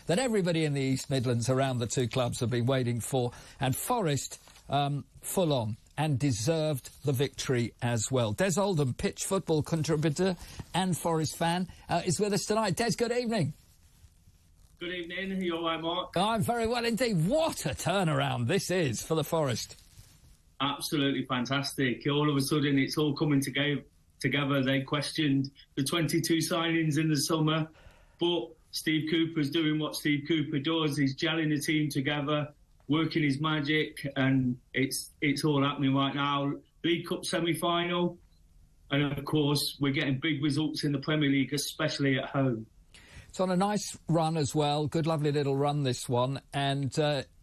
that everybody in the East Midlands around the two clubs have been waiting for, and Forest full on and deserved the victory as well. Des Oldham, pitch football contributor and Forest fan, is with us tonight. Des, good evening. Good evening. Are you all right, Mark? I'm very well indeed. What a turnaround this is for the Forest. Absolutely fantastic. All of a sudden it's all coming together. They questioned the 22 signings in the summer, but Steve Cooper's doing what Steve Cooper does. He's gelling the team together, working his magic, and it's all happening right now. League Cup semi-final, and of course we're getting big results in the Premier League, especially at home. It's on a nice run as well. Good, lovely little run, this one. And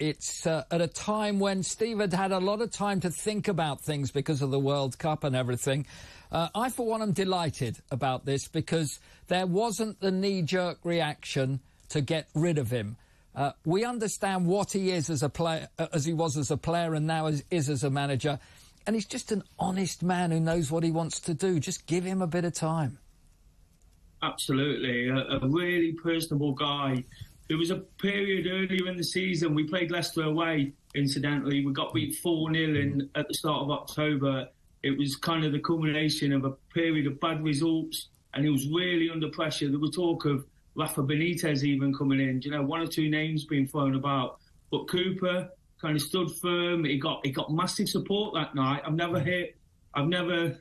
it's at a time when Steve had a lot of time to think about things because of the World Cup and everything. I, for one, am delighted about this because there wasn't the knee-jerk reaction to get rid of him. We understand what he is as a player, as he was as a player and now is as a manager. And he's just an honest man who knows what he wants to do. Just give him a bit of time. Absolutely. A really personable guy. There was a period earlier in the season, we played Leicester away, incidentally. We got beat 4-0 at the start of October. It was kind of the culmination of a period of bad results, and he was really under pressure. There was talk of Rafa Benitez even coming in. You know, one or two names being thrown about. But Cooper kind of stood firm. He got massive support that night. I've never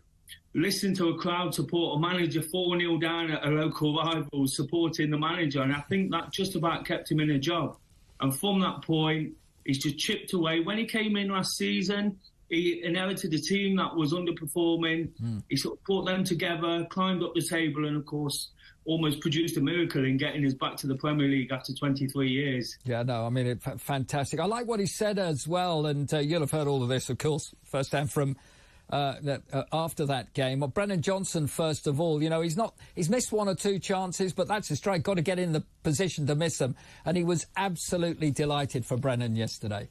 listened to a crowd support a manager 4-0 down at a local rival supporting the manager, and I think that just about kept him in a job. And from that point, he's just chipped away. When he came in last season, he inherited a team that was underperforming. He sort of brought them together, climbed up the table, and of course almost produced a miracle in getting us back to the Premier League after 23 years. Yeah, no, I mean, fantastic. I like what he said as well, and you'll have heard all of this, of course, firsthand from after that game. Well, Brennan Johnson, first of all, you know, he's missed one or two chances, but that's a strike. Got to get in the position to miss them. And he was absolutely delighted for Brennan yesterday.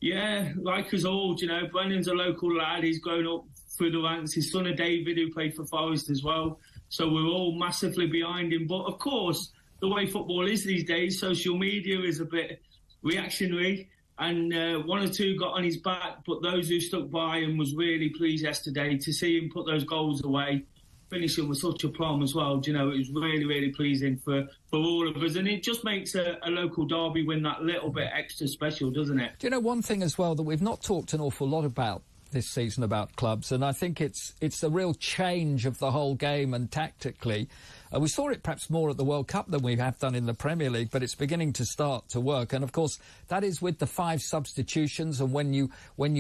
Yeah, like us all, you know, Brennan's a local lad. He's grown up through the ranks. His son, David, who played for Forest as well. So we're all massively behind him. But of course, the way football is these days, social media is a bit reactionary. And one or two got on his back, but those who stuck by him was really pleased yesterday to see him put those goals away, finishing with such aplomb as well. You know, it was really, really pleasing for all of us. And it just makes a local derby win that little bit extra special, doesn't it? Do you know one thing as well that we've not talked an awful lot about this season about clubs, and I think it's a real change of the whole game and tactically. We saw it perhaps more at the World Cup than we have done in the Premier League, but it's beginning to start to work. And, of course, that is with the 5 substitutions, and when you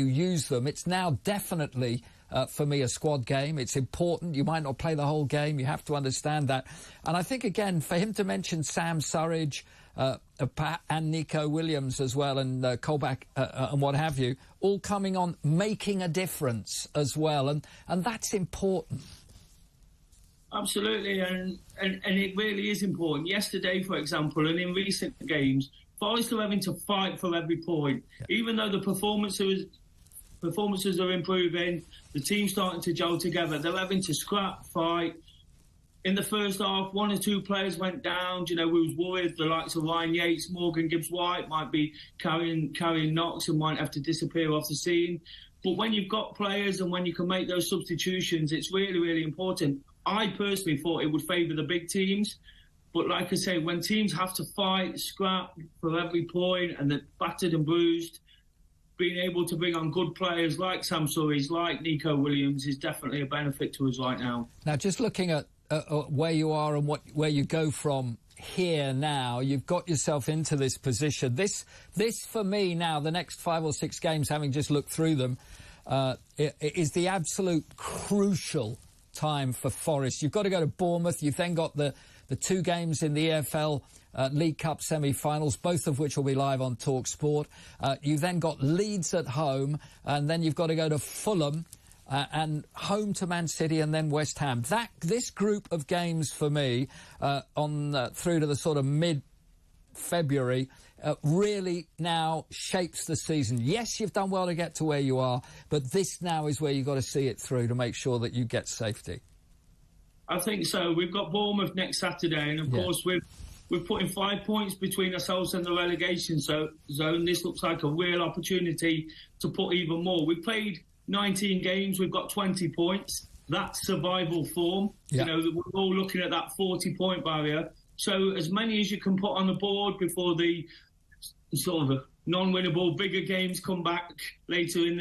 use them, it's now definitely, for me, a squad game. It's important. You might not play the whole game. You have to understand that. And I think, again, for him to mention Sam Surridge and Nico Williams as well, and Colback and what have you, all coming on, making a difference as well. And that's important. Absolutely, and it really is important. Yesterday, for example, and in recent games, Forest are having to fight for every point. Yeah. Even though the performances are improving, the team's starting to gel together, they're having to scrap, fight. In the first half, one or two players went down. You know, we was worried the likes of Ryan Yates, Morgan Gibbs-White might be carrying knocks and might have to disappear off the scene. But when you've got players and when you can make those substitutions, it's really, really important. I personally thought it would favour the big teams. But like I say, when teams have to fight, scrap for every point and they're battered and bruised, being able to bring on good players like Sam Surridge, like Nico Williams is definitely a benefit to us right now. Now, just looking at where you are and where you go from here now, you've got yourself into this position. This for me now, the next 5 or 6 games, having just looked through them, is the absolute crucial time for Forest. You've got to go to Bournemouth. You've then got the 2 games in the EFL League Cup semi-finals, both of which will be live on TalkSport. You've then got Leeds at home, and then you've got to go to Fulham and home to Man City and then West Ham. This group of games for me through to the sort of mid-February really now shapes the season. Yes, you've done well to get to where you are, but this now is where you've got to see it through to make sure that you get safety. I think so. We've got Bournemouth next Saturday, and of course with we're putting 5 points between ourselves and the relegation zone. This looks like a real opportunity to put even more. We've played 19 games. We've got 20 points. That's survival form. Yeah. We're all looking at that 40-point barrier. So as many as you can put on the board before the sort of non-winnable bigger games come back later in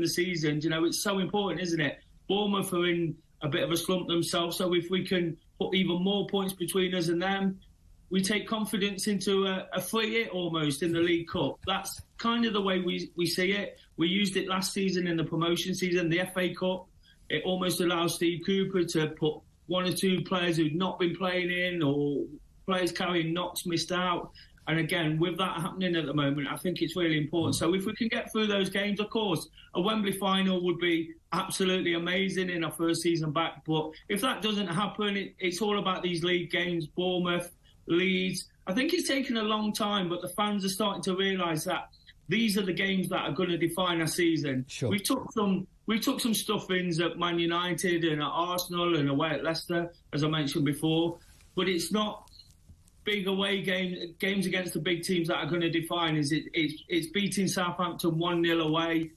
the season. It's so important, isn't it? Bournemouth are in a bit of a slump themselves. So if we can put even more points between us and them, we take confidence into a free hit almost in the League Cup. That's kind of the way we see it. We used it last season in the promotion season, the FA Cup. It almost allows Steve Cooper to put one or two players who've not been playing in, or players carrying knocks missed out. And again, with that happening at the moment, I think it's really important. So if we can get through those games, of course, a Wembley final would be absolutely amazing in our first season back. But if that doesn't happen, it's all about these league games, Bournemouth, Leeds. I think it's taken a long time, but the fans are starting to realise that these are the games that are going to define our season. Sure. We took some stuffings at Man United and at Arsenal and away at Leicester, as I mentioned before. But it's not big away games against the big teams that are going to define. It's beating Southampton 1-0 away,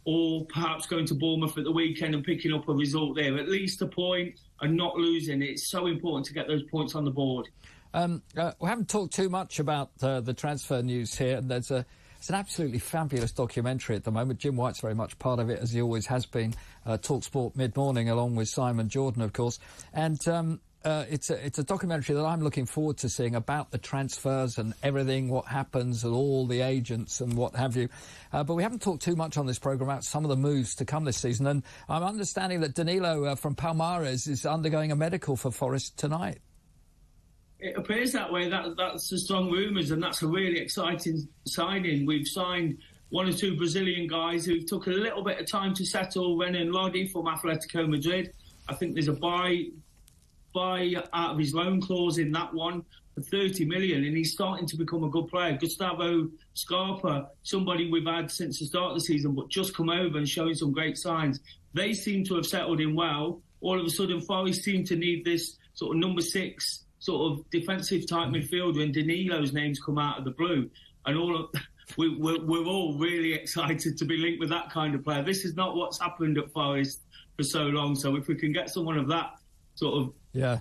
or perhaps going to Bournemouth at the weekend and picking up a result there. At least a point and not losing. It's so important to get those points on the board. We haven't talked too much about the transfer news here. It's an absolutely fabulous documentary at the moment. Jim White's very much part of it, as he always has been. TalkSport mid-morning, along with Simon Jordan, of course. And it's a documentary that I'm looking forward to seeing about the transfers and everything, what happens, and all the agents and what have you. But we haven't talked too much on this programme about some of the moves to come this season. And I'm understanding that Danilo from Palmares is undergoing a medical for Forest tonight. It appears that way. That's the strong rumours, and that's a really exciting signing. We've signed one or two Brazilian guys who took a little bit of time to settle. Renan Lodi from Atletico Madrid. I think there's a buy out of his loan clause in that one for 30 million, and he's starting to become a good player. Gustavo Scarpa, somebody we've had since the start of the season, but just come over and showing some great signs. They seem to have settled in well. All of a sudden, Forest seem to need this sort of number 6 sort of defensive type midfielder, and Danilo's names come out of the blue. And we're all really excited to be linked with that kind of player. This is not what's happened at Forest for so long. So if we can get someone of that sort of... Yeah.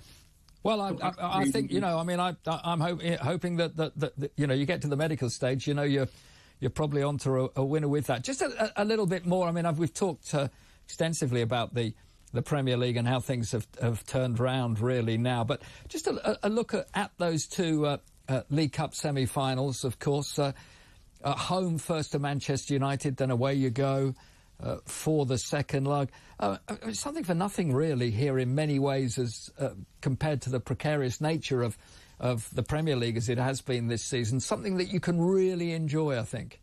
Well, I think, I'm hoping that you get to the medical stage, you're probably onto a winner with that. Just a little bit more. We've talked extensively about the Premier League and how things have turned round really now. But just a look at those two League Cup semi-finals, of course. At home first to Manchester United, then away you go for the second leg. Something for nothing really here in many ways as compared to the precarious nature of the Premier League as it has been this season. Something that you can really enjoy, I think.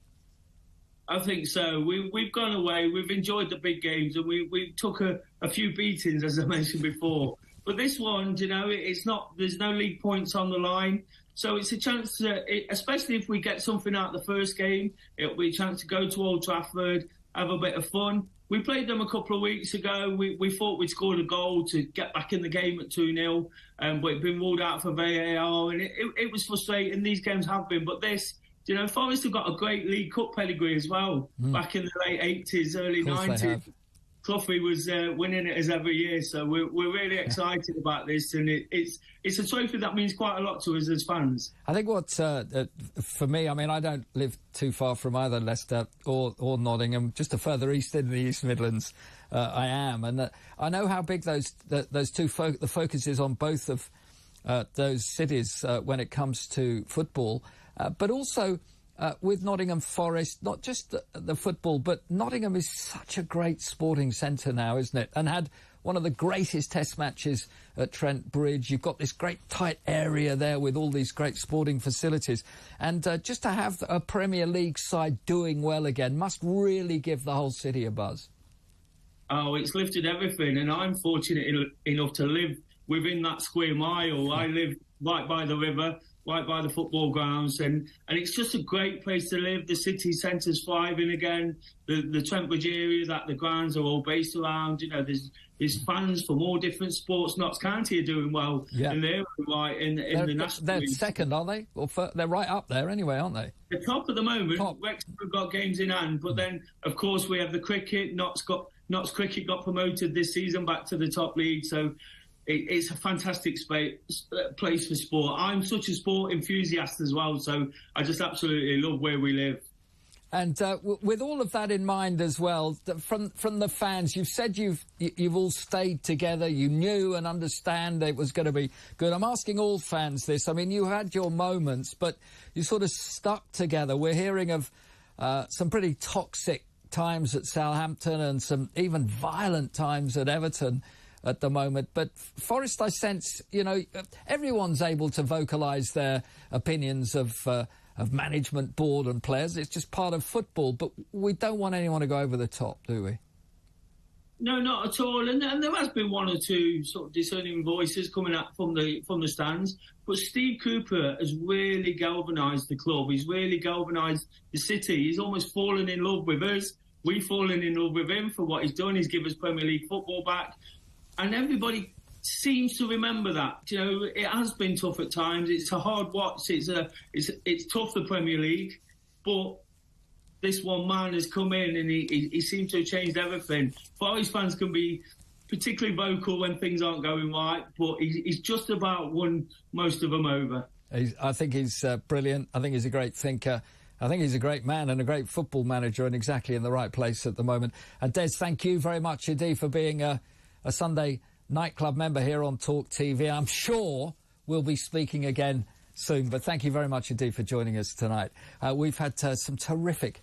I think so. We've gone away. We've enjoyed the big games, and we took a few beatings, as I mentioned before. But this one, it's not. There's no league points on the line, so it's a chance to, especially if we get something out of the first game, it'll be a chance to go to Old Trafford, have a bit of fun. We played them a couple of weeks ago. We thought we'd scored a goal to get back in the game at 2-0, but it'd been ruled out for VAR, and it was frustrating. These games have been, but this. Forest have got a great League Cup pedigree as well. Back in the late 80s, early 90s. Cloughy was winning it as every year, so we're really excited about this, and it's a trophy that means quite a lot to us as fans. I think what, for me, I don't live too far from either Leicester or Nottingham, just a further east in the East Midlands I am, and I know how big those two the focus is on both of those cities when it comes to football. But also with Nottingham Forest, not just the football, but Nottingham is such a great sporting centre now, isn't it? And had one of the greatest test matches at Trent Bridge. You've got this great tight area there with all these great sporting facilities. And just to have a Premier League side doing well again must really give the whole city a buzz. Oh, it's lifted everything. And I'm fortunate enough to live within that square mile. I live right by the river. right by the football grounds, and it's just a great place to live. The city centre's thriving again. The Trentbridge area that the grounds are all based around, you know, there's fans from all different sports. Notts County are doing well, and they're right in the national. They're second, aren't they? Or they're right up there anyway, aren't they? The top at the moment. Wrexham have got games in hand, but then of course we have the cricket. Notts Cricket got promoted this season back to the top league, so it's a fantastic place for sport. I'm such a sport enthusiast as well, so I just absolutely love where we live. And with all of that in mind as well, from the fans, you've said you've all stayed together. You knew and understand it was going to be good. I'm asking all fans this. I mean, you had your moments, but you sort of stuck together. We're hearing of some pretty toxic times at Southampton and some even violent times at Everton at the moment. But Forest, I sense, you know, everyone's able to vocalise their opinions of management, board and players. It's just part of football, but we don't want anyone to go over the top, do we? No, not at all. And there has been one or two sort of discerning voices coming out from the stands. But Steve Cooper has really galvanised the club. He's really galvanised the city. He's almost fallen in love with us. We've fallen in love with him for what he's done. He's given us Premier League football back. And everybody seems to remember that. You know, it has been tough at times. It's a hard watch. It's tough, the Premier League. But this one man has come in and he seems to have changed everything. Forest fans can be particularly vocal when things aren't going right, but he's just about won most of them over. I think he's brilliant. I think he's a great thinker. I think he's a great man and a great football manager and exactly in the right place at the moment. And Des, thank you very much indeed for being a Sunday nightclub member here on Talk TV. I'm sure we'll be speaking again soon, but thank you very much indeed for joining us tonight. We've had some terrific